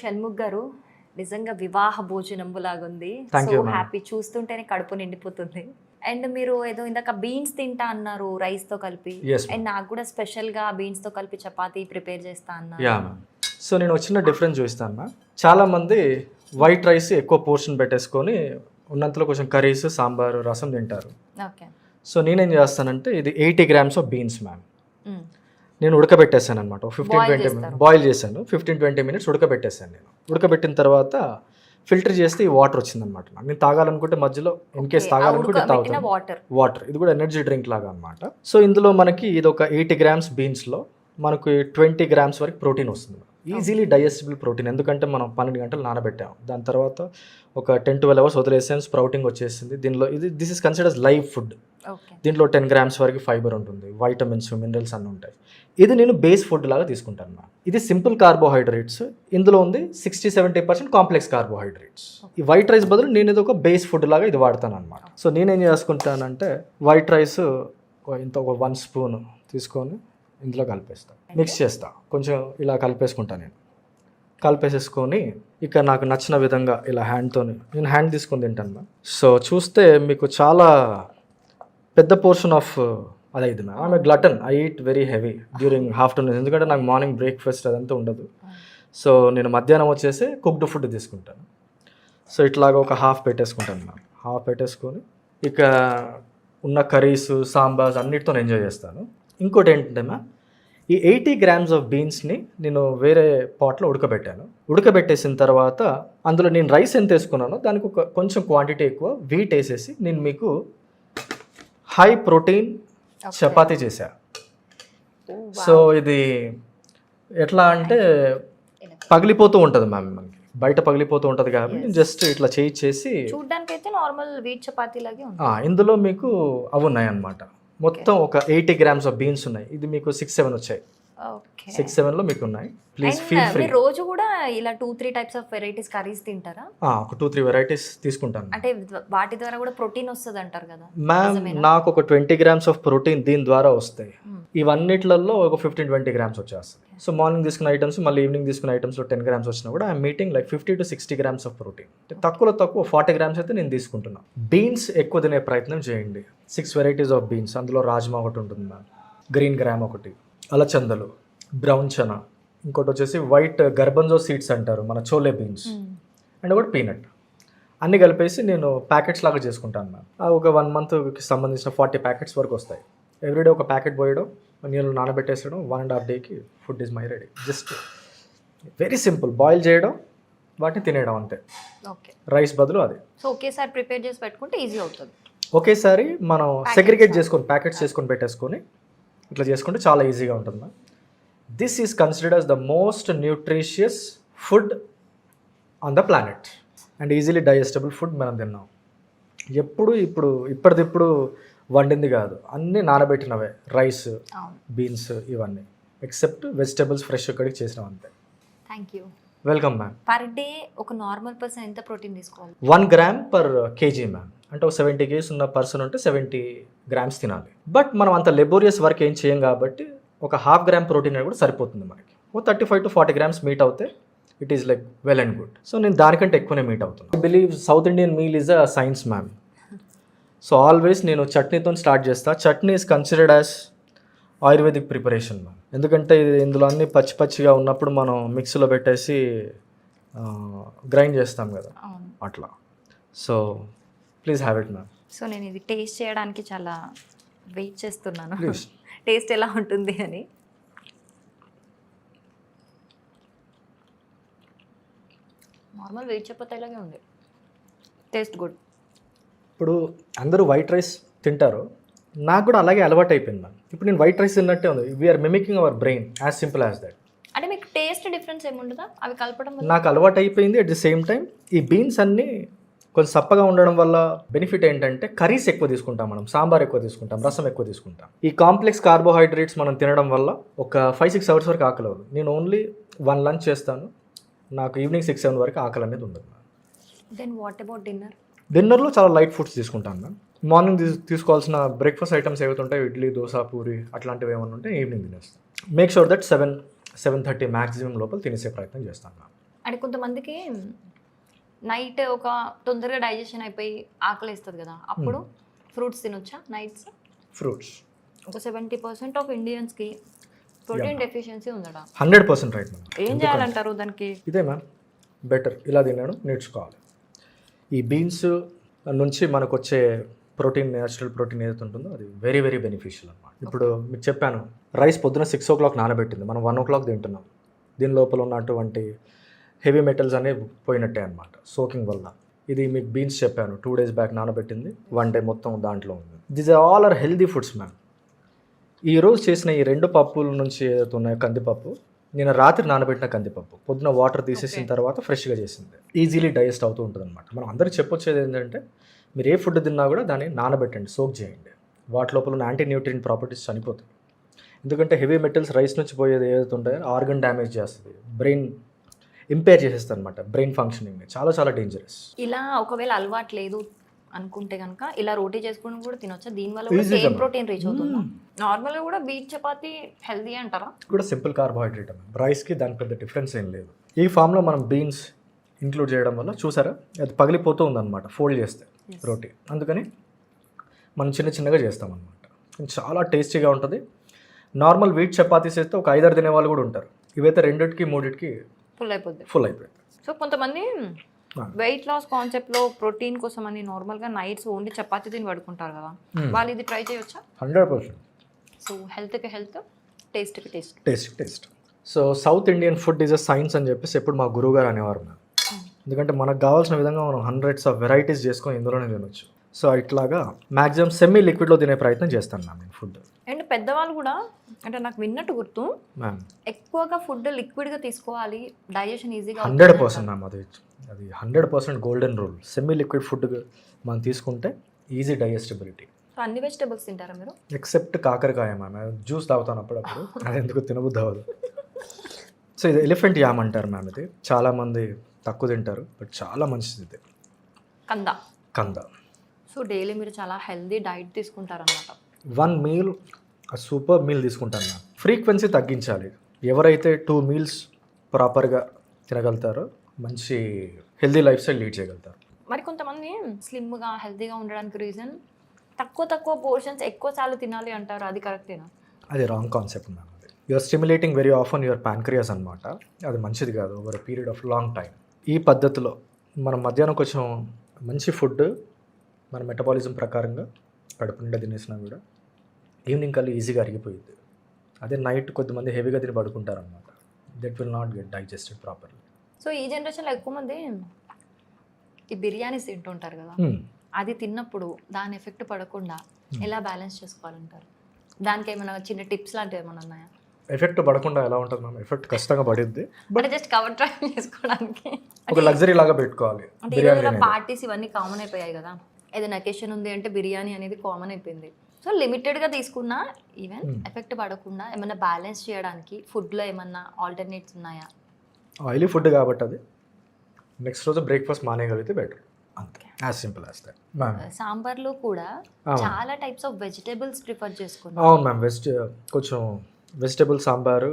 షణ్ముఖ్ గారు నిజంగా వివాహ భోజనంబు లాగుంది. సో హ్యాపీ, చూస్తుంటేనే కడుపు నిండిపోతుంది. అండ్ మీరు ఏదో ఇందాక బీన్స్ తింటా అన్నారు రైస్ తో కలిపి. అండ్ నాకు కూడా స్పెషల్ గా బీన్స్ తో కలిపి చపాతీ ప్రిపేర్ చేస్తా అన్నారు. Yeah ma'am. సో నేను వచ్చిన డిఫరెన్స్ చూస్తాను మ్యామ్. చాలా మంది వైట్ రైస్ ఎక్కువ పోర్షన్ పెట్టేసుకొని ఉన్నంతలో కొంచెం కర్రీస్, సాంబారు, రసం తింటారు. ఓకే. సో నేనేం చేస్తానంటే ఇది 80 grams ఆఫ్ బీన్స్ మ్యామ్. నేను ఉడకబెట్టేసాను అనమాట. 15-20 minutes బాయిల్ చేశాను. 15-20 minutes ఉడకబెట్టేసాను. నేను ఉడకబెట్టిన తర్వాత ఫిల్టర్ చేస్తే ఈ వాటర్ వచ్చిందనమాట. నేను తాగాలనుకుంటే మధ్యలో ఇన్ కేస్ తాగాలనుకుంటే తాగుతాను. వాటర్ ఇది కూడా ఎనర్జీ డ్రింక్ లాగా అనమాట. సో ఇందులో మనకి ఇది ఒక 80 grams బీన్స్లో మనకు 20 grams వరకు ప్రోటీన్ వస్తుంది. Easily digestible protein. ఎందుకంటే మనం 12 గంటలు నానబెట్టాము. దాని తర్వాత ఒక 10-12 hours వదిలేసాం, స్ప్రౌటింగ్ వచ్చేసింది. దీనిలో this is considers live food. దీంట్లో 10 grams వరకు ఫైబర్ ఉంటుంది, వైటమిన్స్, మినరల్స్ అన్నీ ఉంటాయి. ఇది నేను బేస్ ఫుడ్ లాగా తీసుకుంటాను. ఇది సింపుల్ కార్బోహైడ్రేట్స్. ఇందులో ఉంది 60-70% కాంప్లెక్స్ కార్బోహైడ్రేట్స్. ఈ వైట్ రైస్ బదులు నేను ఇది ఒక బేస్ ఫుడ్ లాగా ఇది వాడతాను అనమాట. సో నేనేం చేసుకుంటానంటే వైట్ రైస్ ఇంత ఒక 1 spoon తీసుకొని ఇందులో కలిపేస్తాను, మిక్స్ చేస్తా. కొంచెం ఇలా కలిపేసుకుంటాను. నేను కలిపేసేసుకొని ఇక నాకు నచ్చిన విధంగా ఇలా నేను హ్యాండ్ తీసుకొని తింటాను మ్యామ్. సో చూస్తే మీకు చాలా పెద్ద పోర్షన్ ఆఫ్ అదే ఇది మ్యామ్. ఆమె glutton. I eat very heavy during afternoon. ఎందుకంటే నాకు మార్నింగ్ బ్రేక్ఫాస్ట్ అదంతా ఉండదు. సో నేను మధ్యాహ్నం వచ్చేసి కుక్డ్ ఫుడ్ తీసుకుంటాను. సో ఇట్లాగా ఒక హాఫ్ పెట్టేసుకుంటాను మ్యామ్. హాఫ్ పెట్టేసుకొని ఇక ఉన్న కర్రీస్, సాంబార్స్ అన్నిటితో ఎంజాయ్ చేస్తాను. ఇంకోటి ఏంటంటే మ్యామ్, ఈ 80 grams ఆఫ్ బీన్స్ని నేను వేరే పాట్లో ఉడకబెట్టాను. ఉడకబెట్టేసిన తర్వాత అందులో నేను రైస్ ఎంత వేసుకున్నానో దానికి ఒక కొంచెం క్వాంటిటీ ఎక్కువ వీట్ వేసేసి నేను మీకు హై ప్రోటీన్ చపాతీ చేశా. సో ఇది ఎట్లా అంటే పగిలిపోతూ ఉంటుంది మ్యామ్. మనకి బయట పగిలిపోతూ ఉంటుంది కాబట్టి నేను జస్ట్ ఇట్లా చేసి చూడడానికి అయితే నార్మల్ వీట్ చపాతీ లాగే ఉంది. ఇందులో మీకు అవి ఉన్నాయి అన్నమాట. మొత్తం ఒక 80 grams ఆఫ్ బీన్స్ ఉన్నాయి. ఇది మీకు 6-7 వచ్చాయి. 6-7లో మీకు ఉన్నాయి. Please feel free. రోజు కూడా ఇలా 2-3 టైప్స్ ఆఫ్ వెరైటీస్ కర్రీస్ తింటారా? ఒక 2-3 వెరైటీస్ తీసుకుంటాను. అంటే వాటి ద్వారా కూడా ప్రోటీన్ వస్తుంది అంటారు కదా మ్యామ్. నాకు ఒక 20 grams ఆఫ్ ప్రోటీన్ దీని ద్వారా వస్తాయి. ఇవన్నిట్లలో ఒక 15-20 grams వచ్చేస్తాయి. సో మార్నింగ్ తీసుకున్న ఐటమ్స్ మళ్ళీ ఈవినింగ్ తీసుకున్న ఐటమ్స్లో 10 grams వచ్చినా కూడా I'm meeting like 50-60 grams of protein. తక్కువలో తక్కువ 40 grams అయితే నేను తీసుకుంటున్నాను. బీన్స్ ఎక్కువ తినే ప్రయత్నం చేయండి. 6 వెరైటీస్ ఆఫ్ బీన్స్. అందులో రాజ్మా ఒకటి ఉంటుంది మ్యామ్, గ్రీన్ గ్రామ్ ఒకటి, అలచందలు, బ్రౌన్ చనా, ఇంకోటి వచ్చేసి వైట్ గర్బంజో సీడ్స్ అంటారు మన చోలే బీన్స్, అండ్ ఒకటి పీనట్. అన్నీ కలిపేసి నేను ప్యాకెట్స్ లాగా చేసుకుంటాను మ్యామ్. ఒక 1 monthకి సంబంధించిన 40 ప్యాకెట్స్ వరకు వస్తాయి. ఎవ్రీడే ఒక ప్యాకెట్ పోయడం, నీళ్ళు నానబెట్టేసడం, 1.5 days food is my ready. Just very simple. Boil చేయడం, వాటిని తినేయడం అంతే. రైస్ బదులు అది. సో ఒకేసారి ప్రిపేర్ చేసి పెట్టుకుంటే ఈజీ అవుతుంది. ఒకేసారి మనం సెగ్రిగేట్ చేసుకొని ప్యాకెట్స్ చేసుకొని పెట్టేసుకొని ఇట్లా చేసుకుంటే చాలా ఈజీగా ఉంటుంది ma'am. This is considered as the most nutritious food on the planet and easily digestible food మనం తిన్నాం. ఇప్పటిదిప్పుడు వండింది కాదు, అన్నీ నానబెట్టినవే. రైస్, బీన్స్ ఇవన్నీ, ఎక్సెప్ట్ వెజిటబుల్స్ ఫ్రెష్ ఇక్కడికి చేసినాం అంతే. Thank you. Welcome ma'am. Per day ఒక నార్మల్ పర్సన్ ఎంత ప్రోటీన్ తీసుకోవాలి? 1 gram per kg మ్యామ్. అంటే ఒక 70 kgs ఉన్న పర్సన్ ఉంటే 70 grams తినాలి. బట్ మనం అంత లెబోరియస్ వర్క్ ఏం చేయం కాబట్టి ఒక 1/2 gram ప్రోటీన్ కూడా సరిపోతుంది మనకి. ఓ 35-40 grams మీట్ అవుతే it is like well and good. So నేను దానికంటే ఎక్కువనే మీట్ అవుతున్నాను. I believe south Indian meal is a science ma'am. So always నేను చట్నీతో స్టార్ట్ చేస్తా. Chutney is considered as ayurvedic preparation ma'am. ఎందుకంటే ఇందులో అన్ని పచ్చిగా ఉన్నప్పుడు మనం మిక్సీలో పెట్టేసి గ్రైండ్ చేస్తాం కదా అట్లా. So please have it ma'am. So నేను ఇది టేస్ట్ చేయడానికి చాలా వెయిట్ చేస్తున్నాను, టేస్ట్ ఎలా ఉంటుంది అని. నార్మల్ వెయిట్ చపాతీ ఇలాగే ఉంది, టేస్ట్ గుడ్. ఇప్పుడు అందరూ వైట్ రైస్ తింటారు, నాకు కూడా అలాగే అలవాటు అయిపోయింది మ్యామ్. ఇప్పుడు నేను వైట్ రైస్ తిన్నట్టే ఉంది. We're mimicking our brain, as simple as that. అంటే మీకు టేస్ట్ డిఫరెన్స్ ఏముండదా అవి కలపడం వల్ల? నాకు అలవాటు అయిపోయింది. అట్ ది సేమ్ టైం ఈ బీన్స్ అన్నీ కొంచెం సప్పగా ఉండడం వల్ల బెనిఫిట్ ఏంటంటే కర్రీస్ ఎక్కువ తీసుకుంటాం మనం, సాంబార్ ఎక్కువ తీసుకుంటాం, రసం ఎక్కువ తీసుకుంటాం. ఈ కాంప్లెక్స్ కార్బోహైడ్రేట్స్ మనం తినడం వల్ల ఒక 5-6 hours వరకు ఆకలి అవ్వదు. నేను ఓన్లీ 1 lunch చేస్తాను, నాకు ఈవినింగ్ 6-7 వరకు ఆకలి అనేది ఉండదు. Then what about dinner? డిన్నర్లో చాలా లైట్ ఫుడ్స్ తీసుకుంటాను మ్యామ్. మార్నింగ్ తీసుకోవాల్సిన బ్రేక్ఫాస్ట్ ఐటమ్స్ ఏవైతే ఉంటాయి, ఇడ్లీ, దోశ, పూరి అట్లాంటివి ఏమైనా ఉంటే ఈవినింగ్ తినేస్తాను. మేక్ షూర్ దట్ 7-7:30 మ్యాక్సిమం లోపల తినేసే ప్రయత్నం చేస్తాను మ్యామ్. అంటే కొంతమందికి నైట్ ఒక తొందరగా డైజెషన్ అయిపోయి ఆకలి వేస్తుంది కదా, అప్పుడు ఫ్రూట్స్ తినొచ్చా నైట్స్? ఫ్రూట్స్ ఒక 70% ఆఫ్ ఇండియన్స్కి ప్రోటీన్ డెఫిషియన్సీ ఉందట. 100% రైట్ మ్యామ్. ఏం చేయాలంటారు దానికి? ఇదే మ్యామ్, బెటర్ ఇలా తినడం నేర్చుకోవాలి. ఈ బీన్స్ నుంచి మనకు వచ్చే ప్రోటీన్, న్యాచురల్ ప్రోటీన్ ఏదైతే ఉంటుందో అది వెరీ వెరీ బెనిఫిషియల్ అనమాట. ఇప్పుడు మీకు చెప్పాను, రైస్ పొద్దున 6 o'clock నానబెట్టింది, మనం 1 o'clock తింటున్నాం. దీని లోపల ఉన్నటువంటి హెవీ మెటల్స్ అనేవి పోయినట్టే అనమాట సోకింగ్ వల్ల. ఇది మీకు బీన్స్ చెప్పాను, 2 days బ్యాక్ నానబెట్టింది, 1 day మొత్తం దాంట్లో ఉంది. This all are healthy foods ma'am. ఈరోజు చేసిన ఈ 2 పప్పుల నుంచి ఏదైతే ఉన్నాయో, కందిపప్పు, నేను రాత్రి నానబెట్టిన కందిపప్పు, పొద్దున వాటర్ తీసేసిన తర్వాత ఫ్రెష్గా చేసింది, ఈజీలీ డైజెస్ట్ అవుతూ ఉంటుంది అనమాట. మనం అందరికీ చెప్పొచ్చేది ఏంటంటే, మీరు ఏ ఫుడ్ తిన్నా కూడా దాన్ని నానబెట్టండి, సోక్ చేయండి. వాటి లోపల ఉన్న యాంటీ న్యూట్రియంట్ ప్రాపర్టీస్ చనిపోతాయి. ఎందుకంటే హెవీ మెటల్స్ రైస్ నుంచి పోయేది ఏదైతే ఉంటాయో ఆర్గన్ డ్యామేజ్ చేస్తుంది, బ్రెయిన్ ఇంపేర్ చేసేస్తుంది అనమాట, బ్రెయిన్ ఫంక్షనింగ్ చాలా చాలా డేంజరస్. ఇలా ఒకవేళ అలవాటు లేదు అనుకుంటే కనుక ఇలా రోటీ చేసుకుని కూడా తినొచ్చా? దీనివల్ల కూడా సేమ్ ప్రోటీన్ రీచ్ అవుతుందా? నార్మల్గా కూడా వీట్ చపాతి హెల్దీ అంటారా? కూడా సింపుల్ కార్బోహైడ్రేట్ అన్న, రైస్కి దానికి పెద్ద డిఫరెన్స్ ఏం లేదు. ఈ ఫామ్లో మనం బీన్స్ ఇంక్లూడ్ చేయడం వల్ల చూసారా అది పగిలిపోతూ ఉందన్నమాట ఫోల్డ్ చేస్తే రోటీ. అందుకని మనం చిన్న చిన్నగా చేస్తామన్నమాట. చాలా టేస్టీగా ఉంటుంది. నార్మల్ వీట్ చపాతీస్ అయితే ఒక 5-6 తినే వాళ్ళు కూడా ఉంటారు. ఇవైతే 2-3 ఫుల్ అయిపోయింది. సో కొంతమంది వెయిట్ లాస్ కాన్సెప్ట్లో ప్రోటీన్ కోసం అని నార్మల్గా నైట్స్ ఓన్లీ చపాతీ తిని పడుకుంటారు కదా, వాళ్ళు ఇది ట్రై చేయొచ్చా? 100%. సో హెల్త్కి హెల్త్, టేస్ట్కి taste. So south Indian food is a science అని చెప్పేసి ఎప్పుడు మా గురువు గారు అనేవారు మ్యామ్. ఎందుకంటే మనకు కావాల్సిన విధంగా మనం hundreds of వెరైటీస్ చేసుకొని ఇందులోనే తినొచ్చు. సో ఇట్లాగా మ్యాక్సిమం సెమీ లిక్విడ్లో తినే ప్రయత్నం చేస్తాను మ్యామ్ నేను ఫుడ్. అండ్ పెద్దవాళ్ళు కూడా, అంటే నాకు విన్నట్టు గుర్తు, మ్యామ్ ఎక్కువగా ఫుడ్ లిక్విడ్గా తీసుకోవాలి, డైజెషన్ ఈజీగా. 100% మ్యామ్, అది 100% golden rule. Semi liquid food మనం తీసుకుంటే ఈజీ డైజెస్టబిలిటీ. సో అన్ని వెజిటబుల్స్ తింటారా మీరు? ఎక్సెప్ట్ కాకరకాయ మ్యామ్, జ్యూస్ తాగుతాను అప్పుడప్పుడు, అది ఎందుకు తినబుద్ధి అవ్వదు. సో ఇది ఎలిఫెంట్ యామ్ అంటారు మ్యామ్. ఇది చాలామంది తక్కువ తింటారు, బట్ చాలా మంచిది ఇది. కంద. సో డైలీ మీరు చాలా హెల్దీ డైట్ తీసుకుంటారన్నమాట. 1 meal సూపర్ మీల్ తీసుకుంటాను మ్యామ్. ఫ్రీక్వెన్సీ తగ్గించాలి. ఎవరైతే 2 meals ప్రాపర్గా తినగలుగుతారో మంచి హెల్దీ లైఫ్ స్టైల్ లీడ్ చేయగలుగుతారు. మరి కొంతమంది స్లిమ్గా హెల్తీగా ఉండడానికి రీజన్ తక్కువ పోర్షన్స్ ఎక్కువ సార్లు తినాలి అంటారు, అది కరెక్టేనా? అది రాంగ్ కాన్సెప్ట్ మ్యామ్. అది you're stimulating very often your pancreas అనమాట. అది మంచిది కాదు over a period of long time. ఈ పద్ధతిలో మనం మధ్యాహ్నం కొంచెం మంచి ఫుడ్ మన మెటబాలిజం ప్రకారంగా కడుపు నిండా తినేసినా కూడా ఈవినింగ్ కల్లా ఈజీగా అరిగిపోయింది. అదే నైట్ కొద్దిమంది హెవీగా తిని పడుకుంటారు అనమాట. That will not get digested properly. So ఈ జనరేషన్లో ఎక్కువ మంది ఈ బిర్యానీస్ తింటుంటారు కదా, అది తిన్నప్పుడు దాని ఎఫెక్ట్ పడకుండా ఎలా బ్యాలెన్స్ చేసుకోవాలంటారు? దానికి ఏమైనా చిన్న టిప్స్ లాంటివి ఏమైనా ఉన్నాయా? ఎఫెక్ట్ పడకుండా ఎలా ఉంటుంది మ్యామ్? ఎఫెక్ట్ ఖచ్చితంగా పడిద్ది, బట్ జస్ట్ కవర్ డ్రైవ్ చేసుకోవడానికి ఒక లగ్జరీ లాగా పెట్టుకోవాలి. అంటే ఈ రోజుల్లో పార్టీస్ ఇవన్నీ కామన్ అయిపోయాయి కదా, ఏదైనా అకేషన్ ఉంది అంటే బిర్యానీ అనేది కామన్ అయిపోయింది. సో లిమిటెడ్గా తీసుకున్నా ఈవెన్ ఎఫెక్ట్ పడకుండా ఏమైనా బ్యాలెన్స్ చేయడానికి ఫుడ్లో ఏమన్నా ఆల్టర్నేట్స్ ఉన్నాయా? ఆయిలీ ఫుడ్ కాబట్టి అది నెక్స్ట్ రోజు బ్రేక్ఫాస్ట్ మానేయగలిగితే బెటర్, అంతే. As simple as that. సాంబార్లో కూడా చాలా టైప్స్ ఆఫ్ వెజిటేబుల్స్ ప్రిఫర్ చేసుకున్నాం. అవును మ్యామ్, కొంచెం వెజిటేబుల్ సాంబారు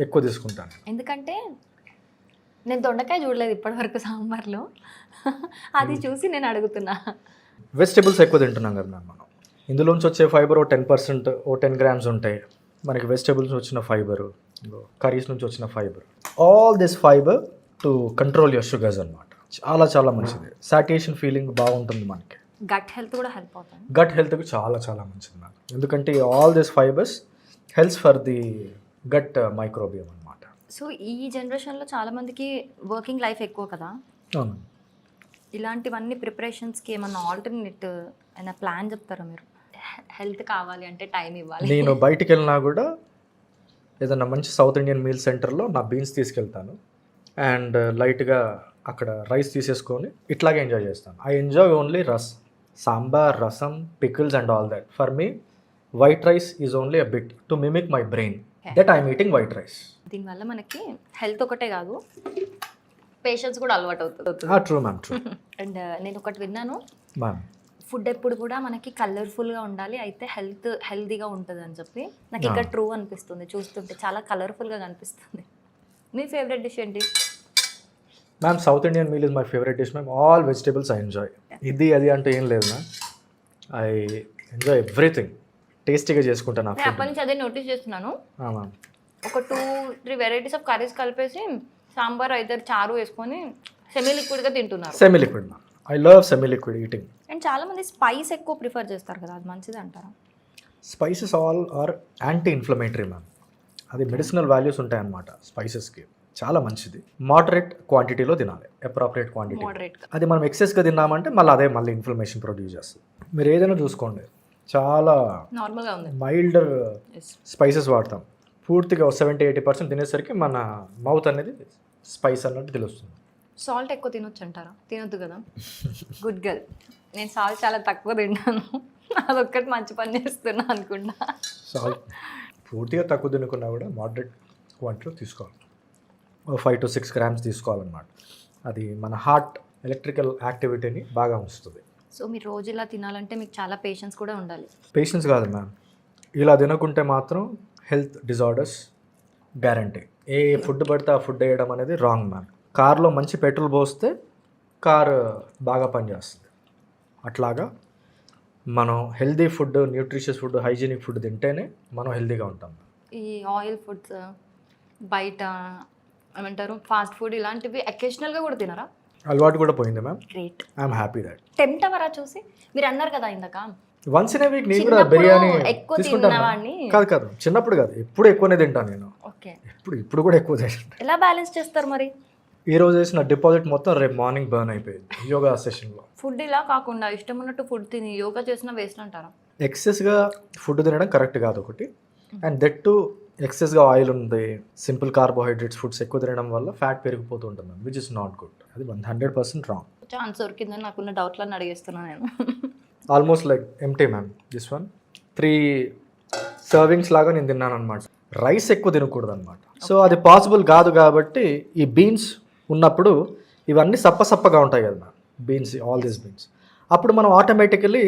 ఎక్కువ తీసుకుంటాను. ఎందుకంటే నేను దొండకాయ చూడలేదు ఇప్పటివరకు సాంబార్లో, అది చూసి నేను అడుగుతున్నా. వెజిటేబుల్స్ ఎక్కువ తింటున్నాం కదా మ్యామ్ మనం. ఇందులోంచి వచ్చే ఫైబర్ 10%, 10 grams ఉంటాయి మనకి. వెజిటేబుల్స్ వచ్చిన ఫైబరు, కర్రీస్ నుంచి వచ్చిన fibre, all this fibre to control your sugars అనమాట. చాలా మంచిది. సాటియేషన్ ఫీలింగ్ బాగుంటుంది మనకి. గట్ హెల్త్ కూడా హెల్ప్ అవుతుంది. గట్ హెల్త్కి చాలా మంచిది మ్యామ్. ఎందుకంటే all this fibres helps for the gut microbiome అనమాట. సో ఈ జనరేషన్లో చాలామందికి వర్కింగ్ లైఫ్ ఎక్కువ కదా, అవును. ఇలాంటివన్నీ ప్రిపరేషన్స్కి ఏమన్నా ఆల్టర్నేట్ అయినా ప్లాన్ చెప్తారా మీరు? హెల్త్ కావాలి అంటే టైం ఇవ్వాలి. నేను బయటికి వెళ్ళినా కూడా ఏదన్నా మంచి సౌత్ ఇండియన్ మీల్ సెంటర్లో నా బీన్స్ తీసుకెళ్తాను అండ్ లైట్గా అక్కడ రైస్ తీసేసుకొని ఇట్లాగే ఎంజాయ్ చేస్తాను. ఐ ఎంజాయ్ ఓన్లీ సాంబార్, రసం, pickles and all that. For me white rice is only a bit to mimic my brain that I'm eating white rice. దీనివల్ల మనకి హెల్త్ ఒకటే కాదు, పేషెన్స్ కూడా అలవాటు అవుతుంది. True ma'am, true. అండ్ నేను ఒకటి విన్నాను మ్యామ్, ఫుడ్ ఎప్పుడు కూడా మనకి కలర్ఫుల్గా ఉండాలి, అయితే హెల్తీగా ఉంటుంది అని చెప్పి నాకు ఇక్కడ ట్రూ అనిపిస్తుంది. చూస్తుంటే చాలా కలర్ఫుల్గా కనిపిస్తుంది. మీ ఫేవరెట్ డిష్ ఏంటి? Ma'am south Indian meal is my favourite dish ma'am. All vegetables I enjoy. ఇది అది అంటే ఏం లేదు మ్యామ్. I enjoy ఎవ్రీథింంగ్. టేస్టీగా చేసుకుంటాను. నేను అప్పటి నుంచి అదే నోటీస్ చేస్తున్నాను. మ్యామ్ ఒక 2-3 వెరైటీస్ ఆఫ్ కర్రీస్ కలిపేసి సాంబార్ అయితే చారు వేసుకొని సెమీ లిక్విడ్గా తింటున్నారు. Semi liquid ma'am. I love semi liquid eating. And చాలా మంది స్పైస్ ఎక్కువ ప్రిఫర్ చేస్తారు కదా, అది మంచిది అంటారా? Spices all are anti inflammatory ma'am. అది మెడిసినల్ వాల్యూస్ ఉంటాయన్నమాట స్పైసెస్కి. చాలా మంచిది. మోడరేట్ క్వాంటిటీలో తినాలి, అప్రాపరియేట్ క్వాంటిటీ. మోడరేట్గా. అది మనం ఎక్సెస్గా తిన్నామంటే మళ్ళీ ఇన్ఫ్లమేషన్ ప్రొడ్యూస్ చేస్తుంది. మీరు ఏదైనా చూసుకోండి, చాలా నార్మల్గా ఉంది. మైల్డర్ స్పైసెస్ వాడతాం. పూర్తిగా 70-80% తినేసరికి మన మౌత్ అనేది స్పైస్ అన్నట్టు తెలుస్తుంది. సాల్ట్ ఎక్కువ తినొచ్చు అంటారా? తినొద్దు కదా. Good girl. నేను సాల్ట్ చాలా తక్కువ తింటాను. అదొక్కటి మంచి పని చేస్తున్నా అనుకుంటా. సాల్ట్ పూర్తిగా తక్కువ తినకున్నా కూడా మోడరేట్ క్వాంటిటీలో తీసుకోవాలి. 5 to 6 grams తీసుకోవాలన్నమాట. అది మన హార్ట్ ఎలక్ట్రికల్ యాక్టివిటీని బాగా ఉంచుతుంది. సో మీరు రోజు ఇలా తినాలంటే మీకు చాలా పేషెన్స్ కూడా ఉండాలి. పేషెన్స్ కాదు మ్యామ్, ఇలా తినకుంటే మాత్రం హెల్త్ డిజార్డర్స్ గ్యారంటీ. ఏ ఫుడ్ పడితే ఆ ఫుడ్ వేయడం అనేది రాంగ్ మ్యామ్. కార్లో మంచి పెట్రోల్ పోస్తే కార్ బాగా పనిచేస్తుంది. అట్లాగా మనం healthy food, nutritious food, hygienic food తింటేనే మనం హెల్దీగా ఉంటాం. ఈ ఆయిల్ ఫుడ్స్ బయట ఏమంటారు ఫాస్ట్ ఫుడ్ ఇలాంటివి అకేషనల్గా కూడా తినరా? అలవాటు కూడా పోయింది ma'am. Great. I'm happy that. Tempt అవరా చూసి? మీరు అన్నారు కదా ఇందాక వన్స్ ఇన్ ఏ వీక్ నేను కూడా బిర్యానీ ఎక్కువ తీసుకుంటాను. తిన్నవాడిని కాదు చిన్నప్పుడు కాదు, ఎప్పుడు ఎక్కువనే తింటాను నేను. ఓకే. ఇప్పుడు కూడా ఎక్కువ తింటాను. ఎలా బ్యాలెన్స్ చేస్తారు మరి? ఈ రోజు వేసిన డిపాజిట్ మొత్తం రేపు మార్నింగ్ బర్న్ అయిపోయింది యోగా సెషన్లో. ఫుడ్ ఇలా కాకుండా ఇష్టం ఉన్నట్టు ఫుడ్ తిని యోగా చేసిన వేస్ట్ అంటారా? ఎక్సెస్గా ఫుడ్ తినడం కరెక్ట్ కాదు ఒకటి. అండ్ దట్ టు ఎక్సెస్గా ఆయిల్ ఉంది, సింపుల్ కార్బోహైడ్రేట్స్ ఫుడ్స్ ఎక్కువ తినడం వల్ల ఫ్యాట్ పెరిగిపోతూ ఉంటుంది, విచ్ ఇస్ నాట్ గుడ్. అది 100% రాంగ్. ఛాన్స్ దొరికిందని నాకున్న డౌట్లను అడిగేస్తున్నాను నేను. Almost like empty ma'am. This one 3 servings లాగా నేను తిన్నాను అనమాట. రైస్ ఎక్కువ తినకూడదు అనమాట. సో అది పాసిబుల్ కాదు కాబట్టి ఈ బీన్స్ ఉన్నప్పుడు ఇవన్నీ సప్పగా ఉంటాయి కదా ma'am, beans, all these beans. అప్పుడు మనం ఆటోమేటికలీ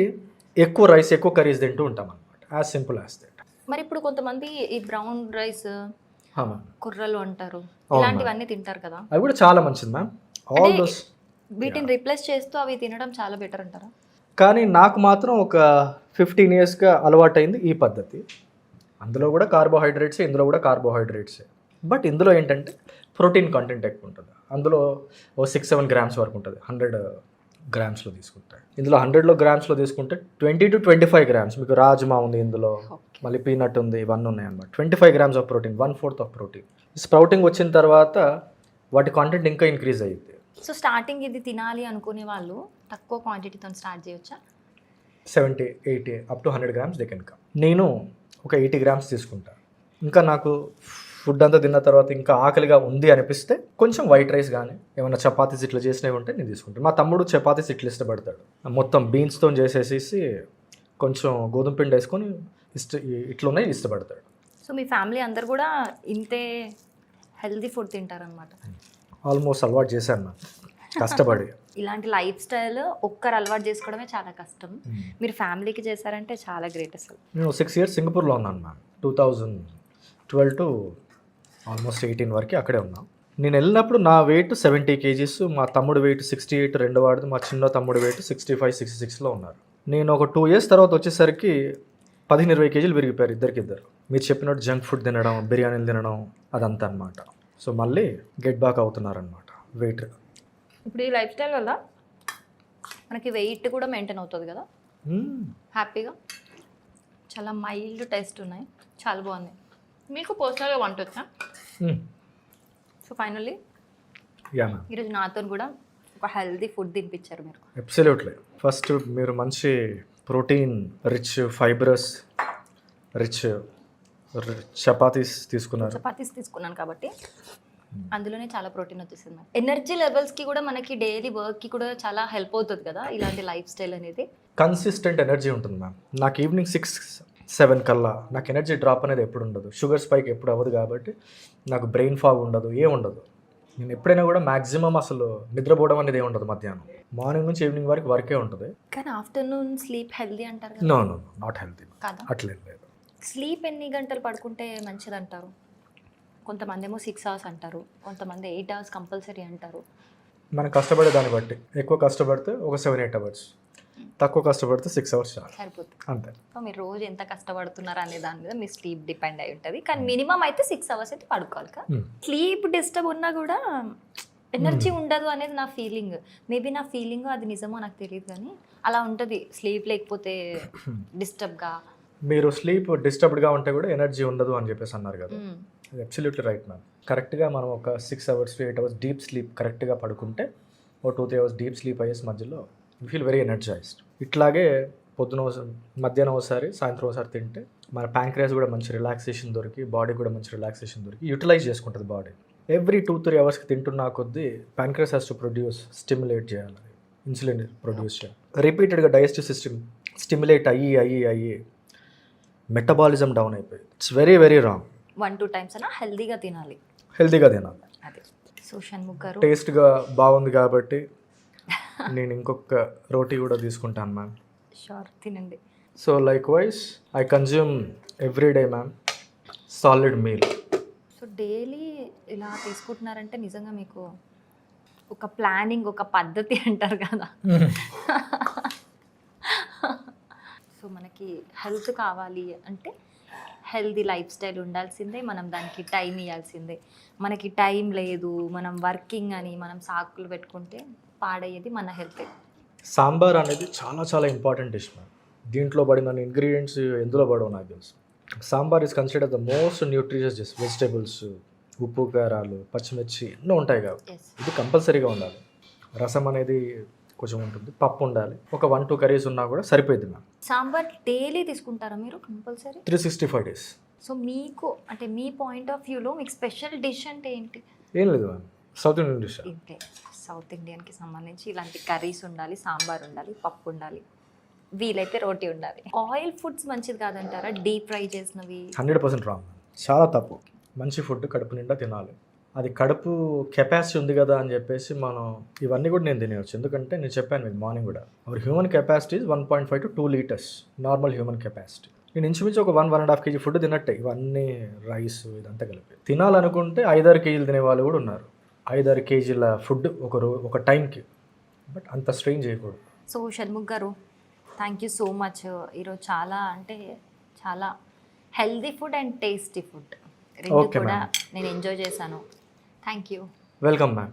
ఎక్కువ రైస్, ఎక్కువ కర్రీస్ తింటూ ఉంటాం అనమాట. As simple as that. మరి ఇప్పుడు కొంతమంది ఈ బ్రౌన్ రైస్, మ్యామ్, కుర్రలు అంటారు, ఇలాంటివన్నీ తింటారు కదా, అవి కూడా చాలా మంచిది మ్యామ్. ఆల్ దోస్ వీటిని రీప్లేస్ చేస్తూ అవి తినడం చాలా బెటర్ అంటారా? కానీ నాకు మాత్రం ఒక 15 yearsగా అలవాటైంది ఈ పద్ధతి. అందులో కూడా కార్బోహైడ్రేట్సే, ఇందులో కూడా కార్బోహైడ్రేట్సే. బట్ ఇందులో ఏంటంటే ప్రోటీన్ కంటెంట్ ఎక్కువ ఉంటుంది. అందులో ఓ 6-7 grams వరకు ఉంటుంది 100 grams తీసుకుంటాడు. ఇందులో 100 grams తీసుకుంటే 20 to 25 grams మీకు రాజ్మా ఉంది, ఇందులో మళ్ళీ పీనట్ ఉంది, ఇవన్నీ ఉన్నాయి అన్నమాట. 25 grams of protein, 1/4 of protein. Sprouting వచ్చిన తర్వాత వాటి కాంటెంట్ ఇంకా ఇంక్రీజ్ అయ్యింది. సో స్టార్టింగ్ ఇది తినాలి అనుకునే వాళ్ళు తక్కువ క్వాంటిటీతో స్టార్ట్ చేయొచ్చా? 70, 80 up to 100 grams they can come. నేను ఒక 80 grams తీసుకుంటా. ఇంకా నాకు ఫుడ్ అంతా తిన్న తర్వాత ఇంకా ఆకలిగా ఉంది అనిపిస్తే కొంచెం వైట్ రైస్ కానీ ఏమైనా చపాతీస్ ఇట్లా చేసినవి ఉంటే నేను తీసుకుంటాను. మా తమ్ముడు చపాతీస్ ఇట్లా ఇష్టపడతాడు. మొత్తం బీన్స్తో చేసేసి కొంచెం గోధుమ పిండి వేసుకొని ఇట్లున్నాయి ఇష్టపడతాడు. సో మీ ఫ్యామిలీ అందరు కూడా ఇంతే హెల్తీ ఫుడ్ తింటారనమాట? ఆల్మోస్ట్ అలవాటు చేశాను నాకు కష్టపడి. ఇలాంటి లైఫ్ స్టైల్ ఒక్కరు అలవాటు చేసుకోవడమే చాలా కష్టం. మీరు ఫ్యామిలీకి చేశారంటే చాలా గ్రేట్ అసలు. నేను 6 years సింగపూర్లో ఉన్నాను మ్యామ్. 2012 to ఆల్మోస్ట్ 18 వరకు అక్కడే ఉన్నాం. నేను వెళ్ళినప్పుడు నా వెయిట్ 70 kgs, మా తమ్ముడు వెయిట్ 68, రెండో వాడిది, మా చిన్న తమ్ముడు వెయిట్ 65, 66లో ఉన్నారు. నేను ఒక 2 years తర్వాత వచ్చేసరికి 15-20 kgs పెరిగిపోయారు ఇద్దరు. మీరు చెప్పినట్టు జంక్ ఫుడ్ తినడం, బిర్యానీలు తినడం అదంతా అనమాట. సో మళ్ళీ గెట్ బ్యాక్ అవుతున్నారనమాట వెయిట్. ఇప్పుడు ఈ లైఫ్ స్టైల్ వల్ల మనకి వెయిట్ కూడా మెయింటైన్ అవుతుంది కదా హ్యాపీగా. చాలా మైల్డ్ టేస్ట్ ఉన్నాయి, చాలా బాగుంది. మీకు పర్సనల్గా వంట వచ్చా? సో ఫైనల్లీ ఈరోజు నాతో కూడా ఒక హెల్దీ ఫుడ్ తినిపించారు మీరు. అబ్సల్యూట్లీ. ఫస్ట్ మీరు మంచి protein rich, fibrous rich chapatis తీసుకున్నాను కాబట్టి అందులోనే చాలా ప్రోటీన్ వచ్చేసింది. ఎనర్జీ లెవెల్స్కి కూడా మనకి డైలీ వర్క్కి కూడా చాలా హెల్ప్ అవుతుంది కదా ఇలాంటి లైఫ్ స్టైల్ అనేది. కన్సిస్టెంట్ ఎనర్జీ ఉంటుంది మ్యామ్. నాకు ఈవినింగ్ 6-7 కల్లా నాకు ఎనర్జీ డ్రాప్ అనేది ఎప్పుడు ఉండదు. షుగర్ స్పైక్ ఎప్పుడు అవ్వదు కాబట్టి నాకు బ్రెయిన్ ఫాగ్ ఉండదు, ఏముండదు. నేను ఎప్పుడైనా కూడా మ్యాక్సిమం అసలు నిద్రపోవడం అనేది ఏముండదు. మధ్యాహ్నం మార్నింగ్ నుంచి ఈవినింగ్ వరకు వర్కే ఉంటుంది. కానీ ఆఫ్టర్నూన్ స్లీప్ హెల్దీ అంటారు కదా? నో నాట్ హెల్దీ కదా. అట్లేదు లేదు. స్లీప్ ఎన్ని గంటలు పడుకుంటే మంచిది అంటారు? కొంతమంది ఏమో 6 hours అంటారు, కొంతమంది 8 hours కంపల్సరీ అంటారు. మనం కష్టపడే దాన్ని బట్టి ఎక్కువ కష్టపడితే ఒక 7-8 అవర్స్, తక్కువ కష్టపడితే 6 అవర్స్ చాలు, సరిపోతుంది. అంతే. సో మీరు రోజు ఎంత కష్టపడుతున్నారు అనే దాని మీద మీ స్లీప్ డిపెండ్ అయి ఉంటుంది. కానీ మినిమం అయితే 6 అవర్స్ అయితే పడుకోవాలి కదా. స్లీప్ డిస్టర్బ్ ఉన్నా కూడా ఎనర్జీ ఉండదు అనేది నా ఫీలింగ్. మేబీ నా ఫీలింగ్ అది నిజమో నాకు తెలియదు, కానీ అలా ఉంటుంది స్లీప్ లేకపోతే డిస్టర్బ్గా. మీరు స్లీప్ డిస్టర్బ్డ్గా ఉంటే కూడా ఎనర్జీ ఉండదు అని చెప్పేసి అన్నారు కదా, అది అబ్సల్యూట్లీ రైట్ మ్యామ్. కరెక్ట్గా మనం ఒక 6 hours to 8 hours deep sleep కరెక్ట్గా పడుకుంటే ఒక 2-3 అవర్స్ డీప్ స్లీప్ అయ్యేసి మధ్యలో యూ ఫీల్ వెరీ ఎనర్జైజ్డ్. ఇట్లాగే పొద్దున మధ్యాహ్నం ఒకసారి సాయంత్రం ఒకసారి తింటే మన ప్యాంక్రియాస్ కూడా మంచి రిలాక్సేషన్ దొరికి, బాడీ కూడా మంచి రిలాక్సేషన్ దొరికి యూటిలైజ్ చేసుకుంటుంది బాడీ. ఎవ్రీ 2-3 అవర్స్కి తింటున్నా కొద్దీ pancreas has to produce, stimulate చేయాలి, ఇన్సులిన్ ప్రొడ్యూస్ చేయాలి. రిపీటెడ్గా డైజెస్టివ్ సిస్టమ్ స్టిమ్యులేట్ అయ్యి మెటబాలిజం డౌన్ అయిపోయింది. It's very very wrong. 1-2 times అయినా హెల్దీగా తినాలి. అదే. సో షణ్ముఖ్ గారు, టేస్ట్గా బాగుంది కాబట్టి నేను ఇంకొక రోటీ కూడా తీసుకుంటాను మ్యామ్. షూర్, తినండి. So like wise I consume every day ma'am solid meal. So daily ఇలా తీసుకుంటున్నారంటే నిజంగా మీకు ఒక ప్లానింగ్, ఒక పద్ధతి అంటారు కదా. సో మనకి హెల్త్ కావాలి అంటే హెల్తీ లైఫ్ స్టైల్ ఉండాల్సిందే, మనం దానికి టైం ఇవ్వాల్సిందే. మనకి టైం లేదు, మనం వర్కింగ్ అని మనం సాకులు పెట్టుకుంటే పాడయ్యేది మన హెల్త్. సాంబార్ అనేది చాలా చాలా ఇంపార్టెంట్ డిష్ మ్యామ్. దీంట్లో పడిన ఇంగ్రీడియంట్స్ ఎందులో పడవు నాకు తెలుసు. Sambar is consider the most nutritious dish. Vegetables, ఉప్పు, కారాలు, పచ్చిమిర్చి ఎన్నో ఉంటాయి కాబట్టి ఇది కంపల్సరీగా ఉండాలి. రసం అనేది కొంచెం ఉంటుంది, పప్పు ఉండాలి, ఒక 1-2 కర్రీస్ ఉన్నా కూడా సరిపోయింది మ్యామ్. సాంబార్ డైలీ తీసుకుంటారా మీరు కంపల్సరీ? 365 days. సో మీకు అంటే మీ పాయింట్ ఆఫ్ వ్యూలో మీకు స్పెషల్ డిష్ అంటే ఏంటి? ఏం లేదు మ్యామ్, సౌత్ ఇండియన్ డిష్. ఇంతే, సౌత్ ఇండియన్కి సంబంధించి ఇలాంటి కర్రీస్ ఉండాలి, సాంబార్ ఉండాలి, పప్పు ఉండాలి, వీలైతే రోటీ ఉండాలి. ఆయిల్ ఫుడ్స్ మంచిది కాదంటారా? డీప్ ఫ్రై చేసినవి 100% రాంగ్, చాలా తప్పు. మంచి ఫుడ్ కడుపు నిండా తినాలి. అది కడుపు కెపాసిటీ ఉంది కదా అని చెప్పేసి మనం ఇవన్నీ కూడా నేను తినేవచ్చు. ఎందుకంటే నేను చెప్పాను మీకు మార్నింగ్ కూడా, our human capacity 1.5 to 2 liters normal human capacity. నేను ఇంచుమించు ఒక 1-1.5 kg ఫుడ్ తిన్నట్టే, ఇవన్నీ రైస్ ఇదంతా కలిపి. తినాలనుకుంటే 5-6 kg తినే వాళ్ళు కూడా ఉన్నారు. 5-6 kg ఫుడ్ ఒక టైంకి, బట్ అంత స్ట్రెయిన్ చేయకూడదు. సో షణ్ముఖ్ గారు, థ్యాంక్ యూ సో మచ్. ఈరోజు చాలా అంటే చాలా healthy food and tasty food రెండు కూడా నేను ఎంజాయ్ చేశాను. Thank you. Welcome ma'am.